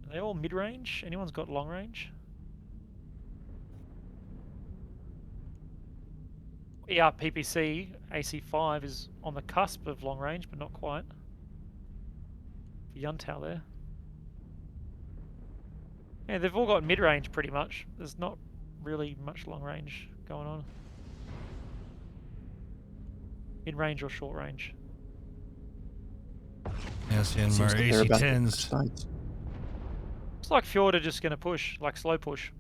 Are they all mid-range? Anyone's got long range? Yeah, PPC AC5 is on the cusp of long range, but not quite. Yuntao there. Yeah, they've all got mid-range pretty much. There's not really much long range going on. Mid-range or short range. Yes, and our AC-10s. Looks like Fjord are just going to push, like slow push.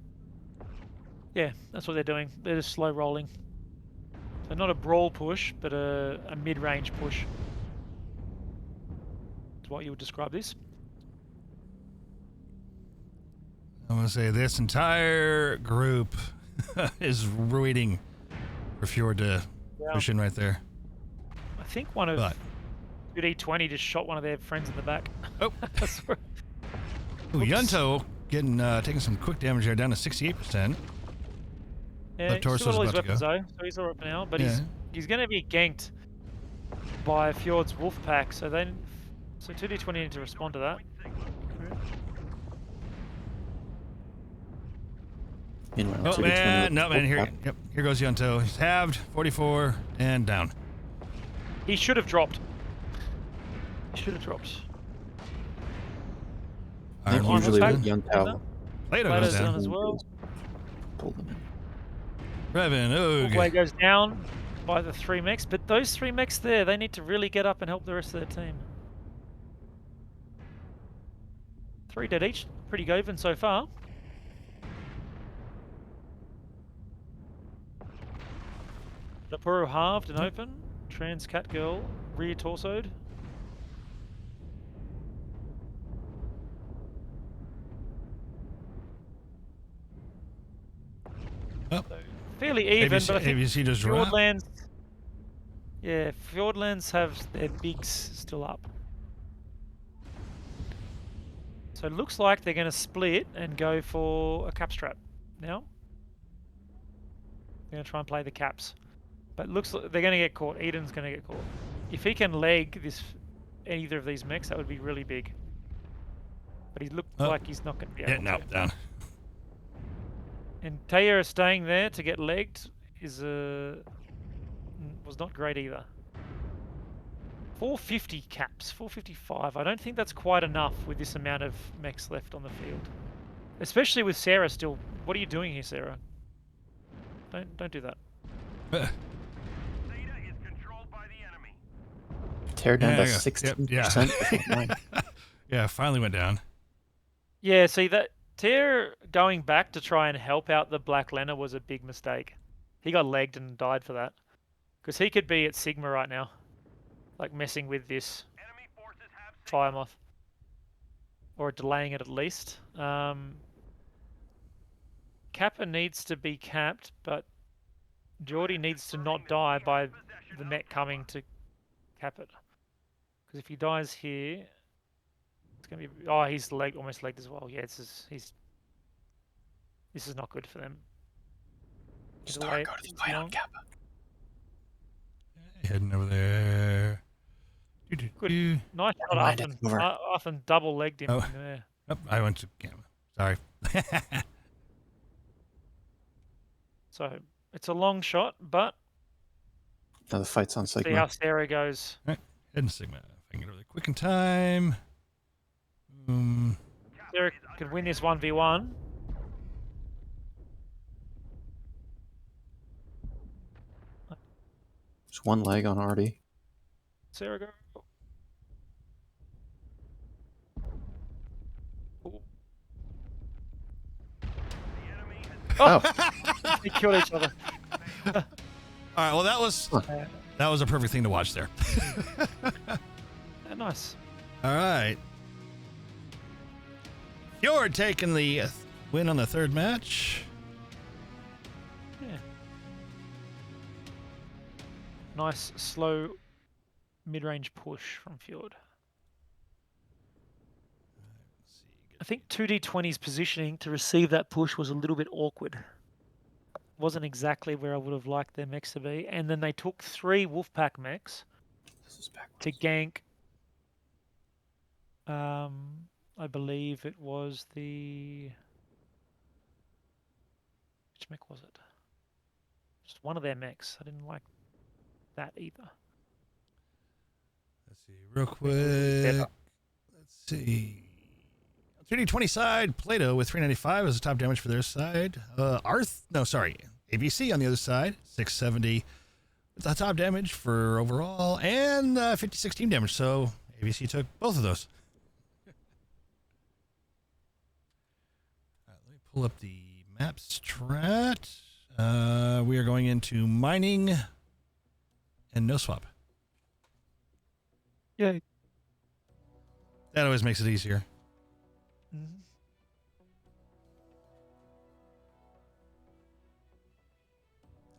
Yeah, that's what they're doing. They're just slow rolling. So not a brawl push, but a mid-range push. That's what you would describe this. I'm going to say this entire group is waiting for Fjord to push in right there. I think one of 2D20 just shot one of their friends in the back. Oh. Ooh, Yunto getting taking some quick damage there, down to 68%. Yeah, he's still got all his weapons though, so he's alright now. But he's going to be ganked by Fjord's wolf pack, so 2D20 need to respond to that. Oh man, no man, here goes Yunto. He's halved, 44, and down. He should have dropped. He should have dropped. I think usually with Yuntao, Plato goes down as well. Pull them in. Revan, Uruguay goes down by the 3 mechs, but those 3 mechs there, they need to really get up and help the rest of their team. 3 dead each, pretty even so far. Lapuru halved and open. Trans cat girl rear torsoed. Oh. So fairly even, ABC, but I think ABC just Fjordlands. Yeah, Fjordlands have their bigs still up. So it looks like they're going to split and go for a cap strap now. They're going to try and play the caps. But looks like they're going to get caught. Eden's going to get caught. If he can leg either of these mechs, that would be really big. But he looks like he's not going to be able to. No, down. And Taya staying there to get legged was not great either. 450 caps, 455. I don't think that's quite enough with this amount of mechs left on the field. Especially with Sarah still. What are you doing here, Sarah? Don't do that. Tear down to 16%. Yeah, finally went down. Yeah, see that Tear going back to try and help out the Black Lena was a big mistake. He got legged and died for that. Because he could be at Sigma right now. Like messing with this Fire Moth. Or delaying it at least. Kappa needs to be capped, but Geordie needs to not die by the mech coming to cap it. Because if he dies here, it's gonna be. Oh, he's almost legged as well. Yeah, this is not good for them. Just go to the fight on Kappa. heading over there. Good. Nice shot, Arthur double legged him in there. Oh, I went to camera. Sorry. So it's a long shot, but Now the fight's on Sigma. see how Sarah goes. All right, heading Sigma. If I can get really quick in time. Sarah could win this 1v1. Just one leg on Artie. Sarah go. Oh! They killed each other. All right, well, that was a perfect thing to watch there. Nice. All right. Fjord taking the win on the third match. Yeah. Nice, slow, mid-range push from Fjord. I think 2D20's positioning to receive that push was a little bit awkward. Wasn't exactly where I would have liked their mechs to be. And then they took 3 Wolfpack mechs to gank. I believe it was the... Which mech was it? Just one of their mechs. I didn't like that either. Let's see, real quick. Let's see. 2D20 side, Plato with 395 as the top damage for their side. ABC on the other side, 670 with the top damage for overall, and 56 team damage. So ABC took both of those. All right, let me pull up the map strat. We are going into mining and no swap. Yay. That always makes it easier. Mm-hmm.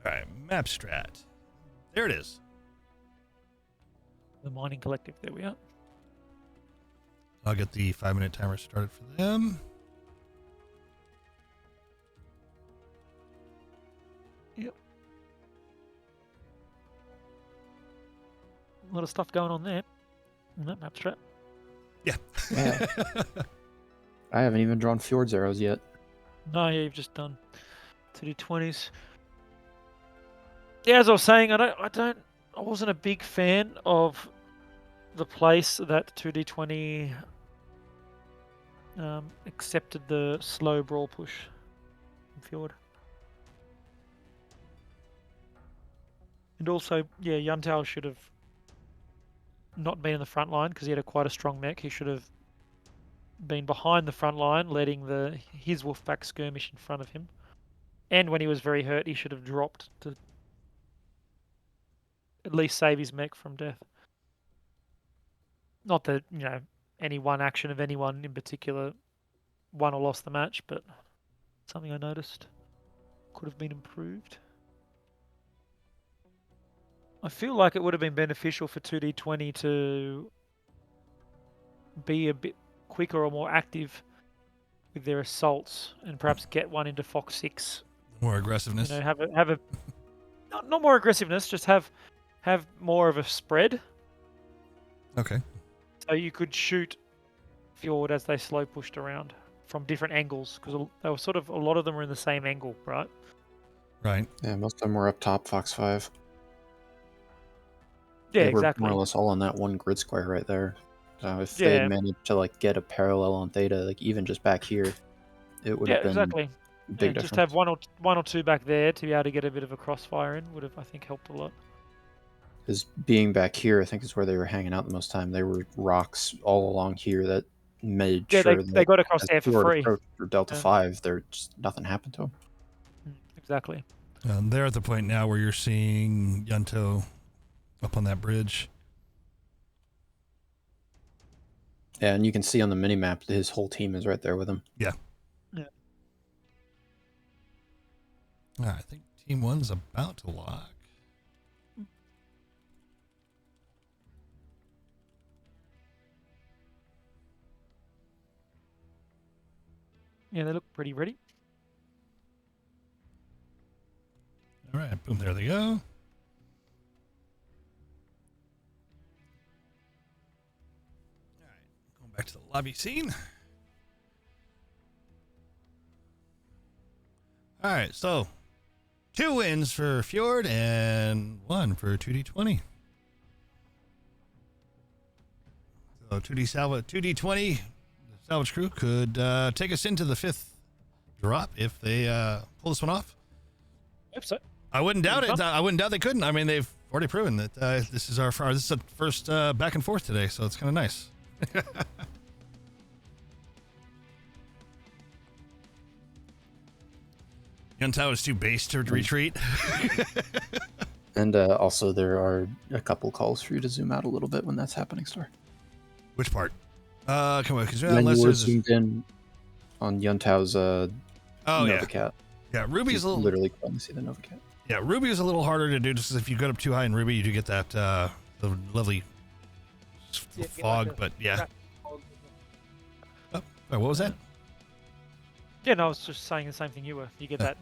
All right, map strat. There it is. The mining collective, there we are. I'll get the 5-minute timer started for them. Yep. A lot of stuff going on there in that map strat. Yeah. I haven't even drawn Fjord's arrows yet. No, yeah, you've just done 2D20s. Yeah, as I was saying, I wasn't a big fan of the place that 2D20 accepted the slow brawl push from Fjord. And also, yeah, Yuntao should have not been in the front line because he had quite a strong mech. He should have been behind the front line, letting his Wolfpack skirmish in front of him. And when he was very hurt, he should have dropped to at least save his mech from death. Not that, any one action of anyone in particular won or lost the match, but something I noticed could have been improved. I feel like it would have been beneficial for 2D20 to be a bit quicker or more active with their assaults and perhaps get one into Fox 6. More aggressiveness. Have a not more aggressiveness, just have more of a spread. Okay. So you could shoot Fjord as they slow pushed around from different angles because they were sort of, a lot of them were in the same angle, right? Right. Yeah, most of them were up top, Fox 5. Yeah, they were exactly. more or less all on that one grid square right there. So if Yeah. they managed to get a parallel on Theta, even just back here, it would have been exactly. a big difference. Just have one or two back there to be able to get a bit of a crossfire in would have, I think, helped a lot. Because being back here, I think is where they were hanging out the most time. There were rocks all along here that made sure they got across as there for Fjord free. approached for Delta 5, there just nothing happened to them. Exactly. They're at the point now where you're seeing Yunto up on that bridge. Yeah, and you can see on the mini-map his whole team is right there with him. Yeah. Yeah. All right, I think Team 1's about to lock. Yeah, they look pretty ready. All right, boom, there they go. Back to the lobby scene. All right, so 2 wins for Fjord and 1 for 2D20. So 2D20, the Salvage crew could take us into the 5th drop if they pull this one off. Hope so. I wouldn't doubt it. I wouldn't doubt they couldn't. I mean, they've already proven that this is our first back and forth today, so it's kind of nice. Yuntao is too base to retreat. And also, there are a couple calls for you to zoom out a little bit when that's happening, Star. Which part? Come on, because When you were zoomed in on Yuntao's Nova Cat. Yeah, Ruby's a little... literally can't see the Nova Cat. Yeah, Ruby is a little harder to do, just as if you go up too high in Ruby, you do get that the lovely fog, like but yeah. Oh, what was that? Yeah, no, I was just saying the same thing you were. You get that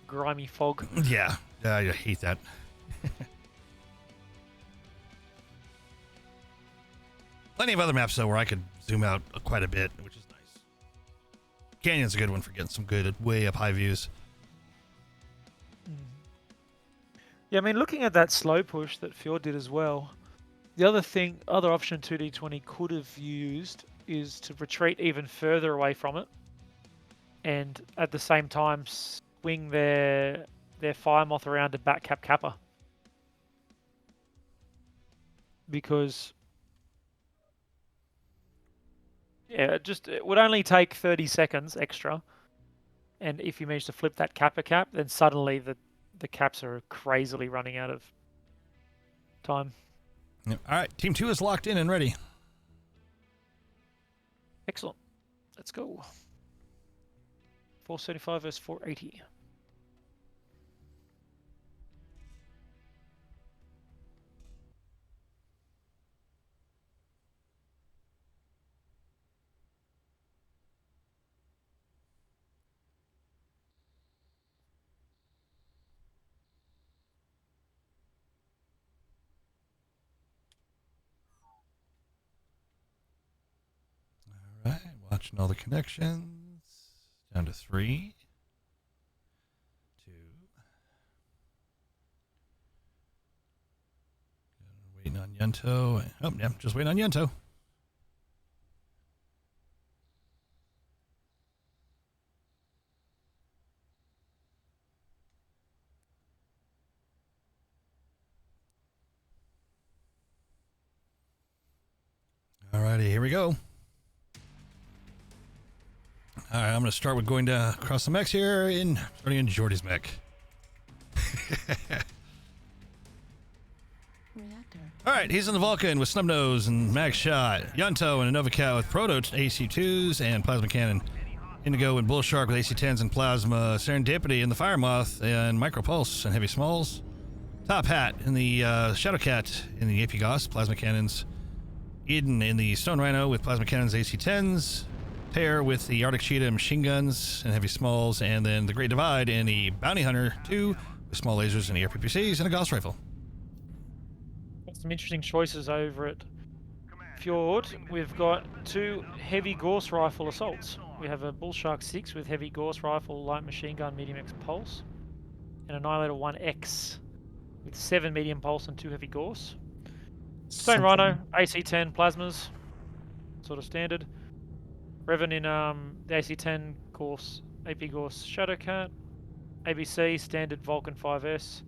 grimy fog. Yeah, I hate that. Plenty of other maps though where I could zoom out quite a bit, which is nice. Canyon's a good one for getting some good way up high views. Yeah, I mean, looking at that slow push that Fjord did as well, the other option 2D20 could have used is to retreat even further away from it, and at the same time swing their fire moth around to back cap Kappa, because yeah, it would only take 30 seconds extra, and if you manage to flip that Kappa cap, then suddenly the caps are crazily running out of time. Yep. All right, Team 2 is locked in and ready. Excellent. Let's go. 475 versus 480. All right, watching all the connections. Down to 3, 2. Waiting on Yunto. Oh, yeah, just waiting on Yunto. Alrighty, here we go. All right, I'm going to start with going across the mechs here, starting in Jordy's mech. All right, he's in the Vulcan with Snubnose and Max Shot. Yunto and a Nova Cat with Proto AC2s and Plasma Cannon. Indigo and Bull Shark with AC10s and Plasma. Serendipity in the Fire Moth and Micro Pulse and Heavy Smalls. Top Hat in the Shadow Cat in the AP Gauss, Plasma Cannons. Eden in the Stone Rhino with Plasma Cannons AC10s. Tear with the Arctic Cheetah machine guns and heavy smalls, and then the Great Divide and the Bounty Hunter 2 with small lasers and ERPPCs and a Gauss rifle. Got some interesting choices over at Fjord. We've got 2 heavy Gauss rifle assaults. We have a Bull Shark 6 with heavy Gauss rifle, light machine gun, medium X pulse, and Annihilator 1X with 7 medium pulse and 2 heavy Gauss. Stone Rhino, AC10 plasmas, sort of standard. Revan in the AC10 course, AP Gauss Shadowcat, ABC standard Vulcan 5S,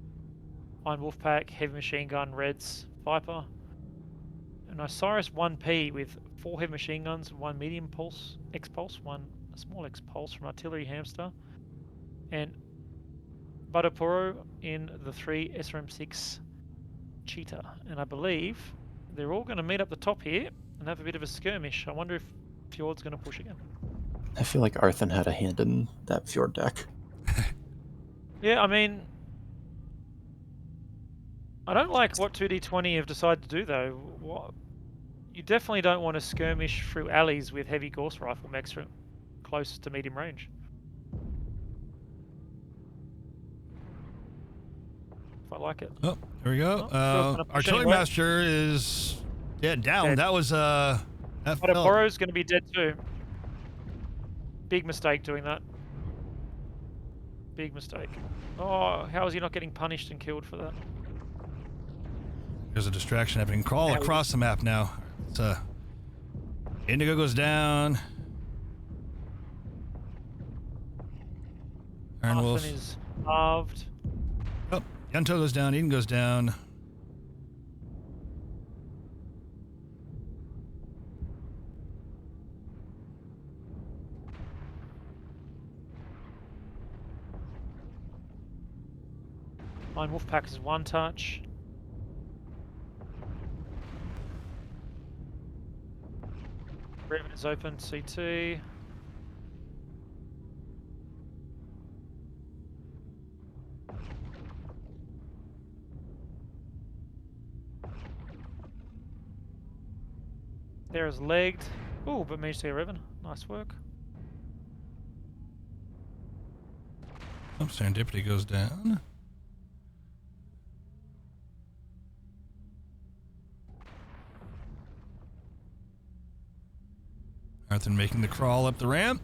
Iron Wolfpack, heavy machine gun Reds Viper, an Osiris 1P with 4 heavy machine guns, 1 medium pulse X pulse, 1 small X pulse from Artillery Hamster, and Badapuro in the 3 SRM6 Cheetah. And I believe they're all going to meet up the top here and have a bit of a skirmish. I wonder if Fjord's going to push again. I feel like Arthur had a hand in that Fjord deck. Yeah, I mean, I don't like what 2D20 have decided to do though. You definitely don't want to skirmish through alleys with heavy Gauss rifle mechs from close to medium range. If I like it. Oh, here we go. Artillery Master is down. Dead. That That But felt- Aporo's going to be dead too. Big mistake doing that. Big mistake. Oh, how is he not getting punished and killed for that? There's a distraction happening. Crawl across the map now. It's Indigo goes down. Iron Wolf is halved. Oh, Yunto goes down. Eden goes down. Mine Wolfpack is 1 touch. Raven is open, CT. There is legged. Ooh, but managed to get Raven. Nice work. Oh, Serendipity goes down. Arthur making the crawl up the ramp.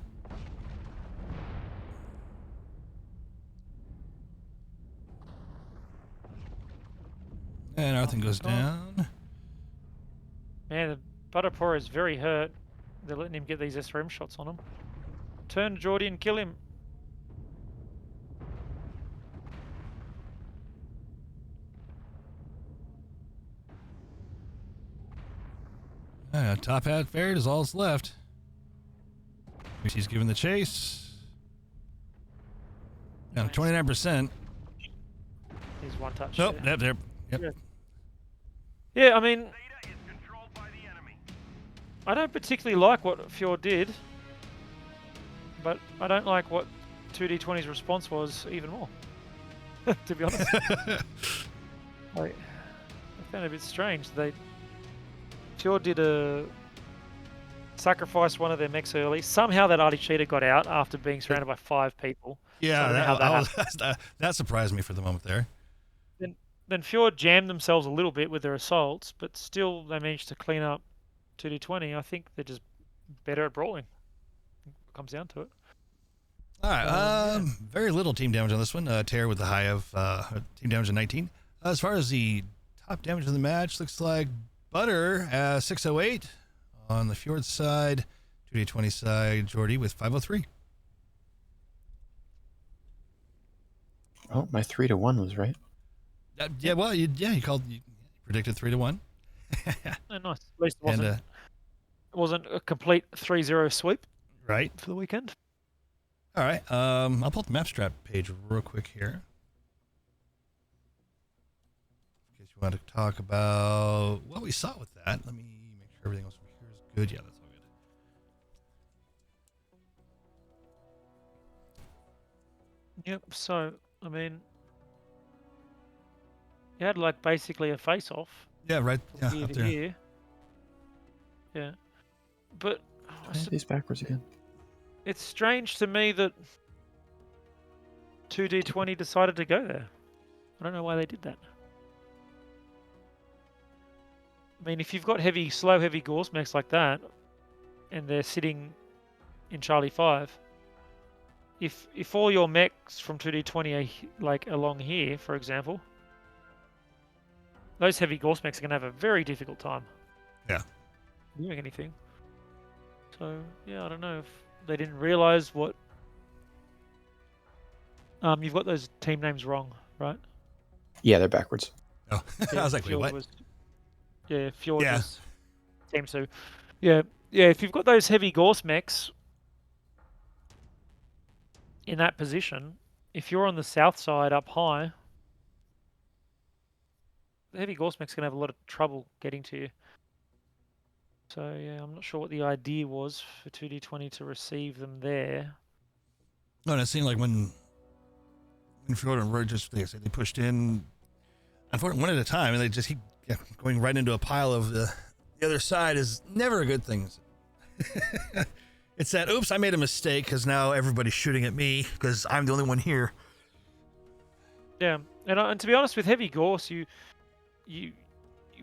And Arthur goes down. Man, the Butterpaw is very hurt. They're letting him get these SRM shots on him. Turn Geordie and kill him. Top hat Ferret is all that's left. He's given the chase. Down to 29%. He's 1 touch. Nope, yep. Yeah, I mean, I don't particularly like what Fjord did, but I don't like what 2D20's response was even more, to be honest. I found it a bit strange. Fjord did sacrificed one of their mechs early. Somehow that Artie cheater got out after being surrounded by 5 people. Yeah, that surprised me for the moment there. Then Fjord jammed themselves a little bit with their assaults, but still they managed to clean up 2D20. I think they're just better at brawling. It comes down to it. All right, very little team damage on this one. Terror with the high of team damage of 19. As far as the top damage of the match, looks like Butter 608 on the Fjord side, 2D20 side, Jordy with 503. Oh, my 3-1 was right. Yeah, well, you predicted 3-1. Oh, nice. At least it wasn't a complete 3-0 sweep. Right. For the weekend. All right. I'll pull up the map strap page real quick here. In case you want to talk about what we saw with that. Let me make sure everything else from here is good. Yeah, that's all good. Yep, so, I mean, you had like basically a face-off. Yeah, right. Yeah, here up to there. here. Yeah. But These backwards again. it's strange to me that 2D20 decided to go there. I don't know why they did that. I mean, if you've got slow heavy Gorse mechs like that, and they're sitting in Charlie 5, if all your mechs from 2D20 are like along here, for example, those heavy Gorse mechs are going to have a very difficult time. Yeah. Doing anything. So, yeah, I don't know if they didn't realize what... you've got those team names wrong, right? Yeah, they're backwards. Oh, I was like, wait, what? Fjord was Team 2. Yeah, if you've got those heavy Gorse mechs in that position, if you're on the south side up high, the heavy Gorse mech's going to have a lot of trouble getting to you. So, yeah, I'm not sure what the idea was for 2D20 to receive them there. No, and it seemed like when Fjord and Roy just, like I said, they pushed in, unfortunately, one at a time, and they just keep going right into a pile of the other side is never a good thing. It's that, oops, I made a mistake because now everybody's shooting at me because I'm the only one here. Yeah, and to be honest, with heavy Gorse,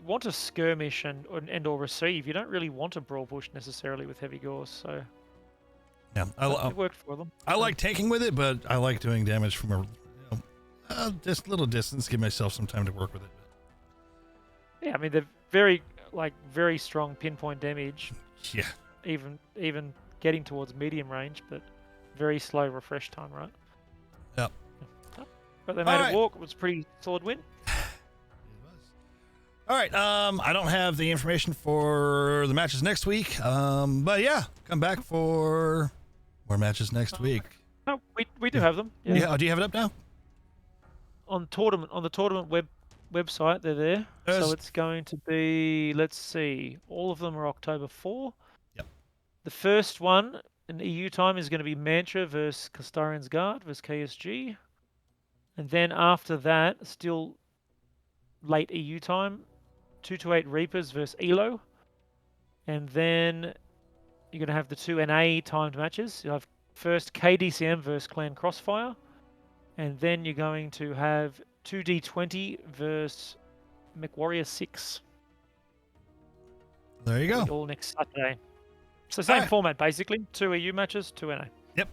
want to skirmish and or receive. You don't really want a brawl push necessarily with heavy gauss. So Yeah, it worked for them. I like taking with it, but I like doing damage from a just little distance. Give myself some time to work with it. Yeah, I mean they're very strong pinpoint damage. Yeah. Even getting towards medium range, but very slow refresh time, right? Yep. But they made it walk. It was a pretty solid win. All right. I don't have the information for the matches next week. But yeah, come back for more matches next week. No, we do have them. Yeah. Oh, do you have it up now? On the tournament website, they're there. So it's going to be, let's see, all of them are October 4. Yep. The first one in EU time is going to be Mantra versus Castarian's Guard versus KSG. And then after that, still late EU time, 228 Reapers versus Elo. And then you're going to have the 2 NA timed matches. You'll have first KDCM versus Clan Crossfire. And then you're going to have 2D20 versus MechWarrior 6. There you go. All next Saturday. So same format, basically. 2 EU matches, 2 NA. Yep.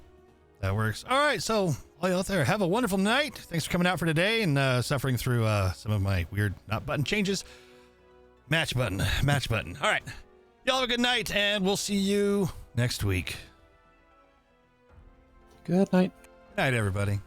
That works. All right, so all you out there, have a wonderful night. Thanks for coming out for today and suffering through some of my weird not button changes. Match button. All right. Y'all have a good night, and we'll see you next week. Good night. Good night, everybody.